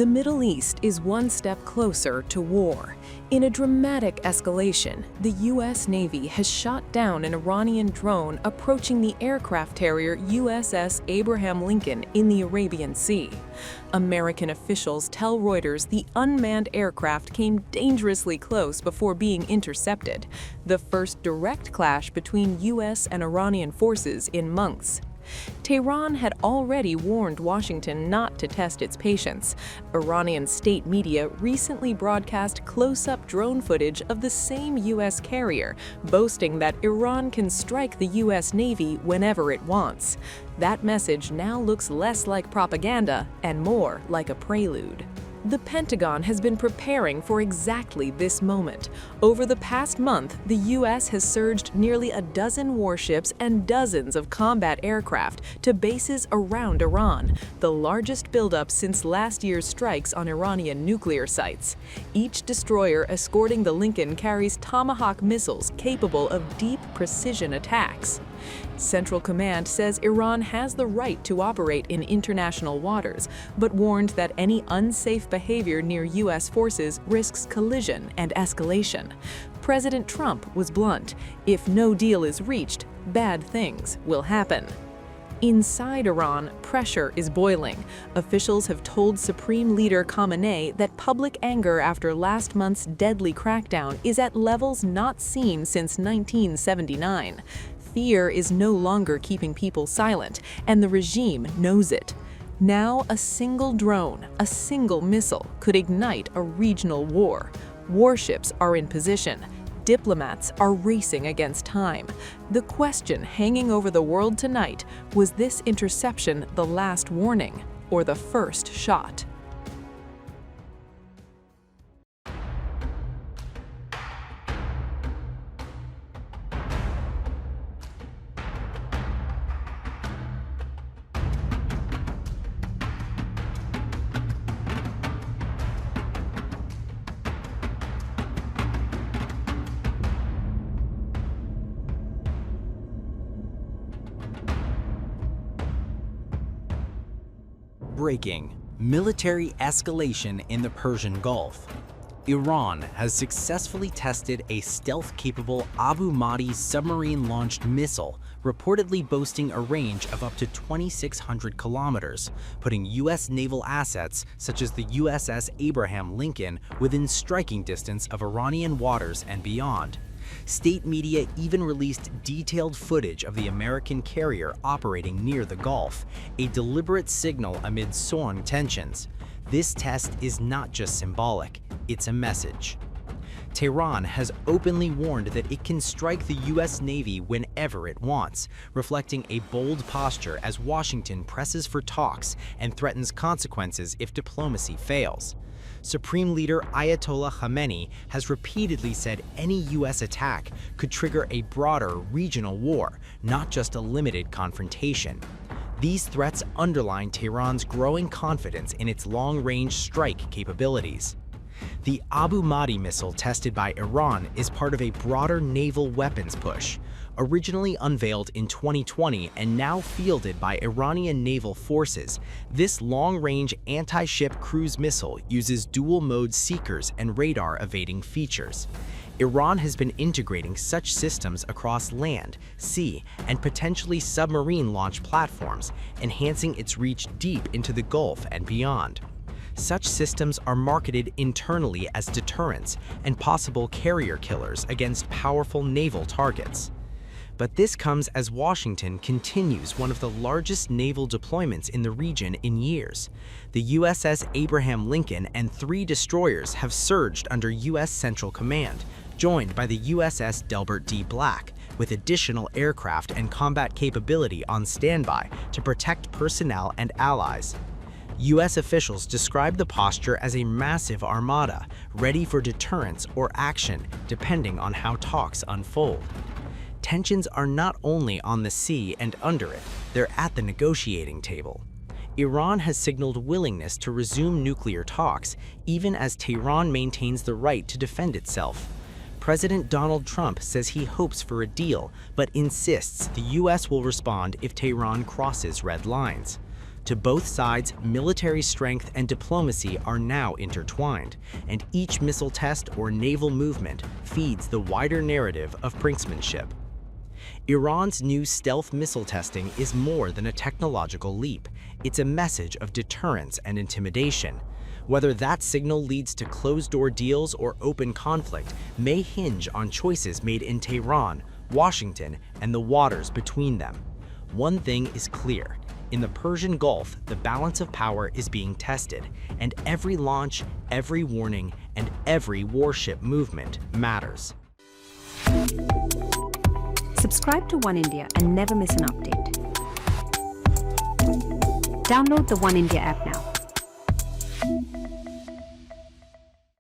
The Middle East is one step closer to war. In a dramatic escalation, the U.S. Navy has shot down an Iranian drone approaching the aircraft carrier USS Abraham Lincoln in the Arabian Sea. American officials tell Reuters the unmanned aircraft came dangerously close before being intercepted, the first direct clash between U.S. and Iranian forces in months. Tehran had already warned Washington not to test its patience. Iranian state media recently broadcast close-up drone footage of the same U.S. carrier, boasting that Iran can strike the U.S. Navy whenever it wants. That message now looks less like propaganda and more like a prelude. The Pentagon has been preparing for exactly this moment. Over the past month, the U.S. has surged nearly a dozen warships and dozens of combat aircraft to bases around Iran, the largest buildup since last year's strikes on Iranian nuclear sites. Each destroyer escorting the Lincoln carries Tomahawk missiles capable of deep precision attacks. Central Command says Iran has the right to operate in international waters, but warned that any unsafe behavior near U.S. forces risks collision and escalation. President Trump was blunt: if no deal is reached, bad things will happen. Inside Iran, pressure is boiling. Officials have told Supreme Leader Khamenei that public anger after last month's deadly crackdown is at levels not seen since 1979. Fear is no longer keeping people silent, and the regime knows it. Now, a single drone, a single missile, could ignite a regional war. Warships are in position. Diplomats are racing against time. The question hanging over the world tonight: was this interception the last warning or the first shot? Breaking: military escalation in the Persian Gulf. Iran has successfully tested a stealth-capable Abu Mahdi submarine-launched missile, reportedly boasting a range of up to 2,600 kilometers, putting U.S. naval assets such as the USS Abraham Lincoln within striking distance of Iranian waters and beyond. State media even released detailed footage of the American carrier operating near the Gulf, a deliberate signal amid soaring tensions. This test is not just symbolic, it's a message. Tehran has openly warned that it can strike the U.S. Navy whenever it wants, reflecting a bold posture as Washington presses for talks and threatens consequences if diplomacy fails. Supreme Leader Ayatollah Khamenei has repeatedly said any U.S. attack could trigger a broader regional war, not just a limited confrontation. These threats underline Tehran's growing confidence in its long-range strike capabilities. The Abu Mahdi missile tested by Iran is part of a broader naval weapons push. Originally unveiled in 2020 and now fielded by Iranian naval forces, this long-range anti-ship cruise missile uses dual-mode seekers and radar-evading features. Iran has been integrating such systems across land, sea, and potentially submarine launch platforms, enhancing its reach deep into the Gulf and beyond. Such systems are marketed internally as deterrents and possible carrier killers against powerful naval targets. But this comes as Washington continues one of the largest naval deployments in the region in years. The USS Abraham Lincoln and 3 destroyers have surged under U.S. Central Command, joined by the USS Delbert D. Black, with additional aircraft and combat capability on standby to protect personnel and allies. U.S. officials describe the posture as a massive armada, ready for deterrence or action, depending on how talks unfold. Tensions are not only on the sea and under it, they're at the negotiating table. Iran has signaled willingness to resume nuclear talks, even as Tehran maintains the right to defend itself. President Donald Trump says he hopes for a deal, but insists the U.S. will respond if Tehran crosses red lines. To both sides, military strength and diplomacy are now intertwined, and each missile test or naval movement feeds the wider narrative of brinksmanship. Iran's new stealth missile testing is more than a technological leap. It's a message of deterrence and intimidation. Whether that signal leads to closed-door deals or open conflict may hinge on choices made in Tehran, Washington, and the waters between them. One thing is clear. In the Persian Gulf, the balance of power is being tested, and every launch, every warning, and every warship movement matters. Subscribe to One India and never miss an update. Download the One India app now.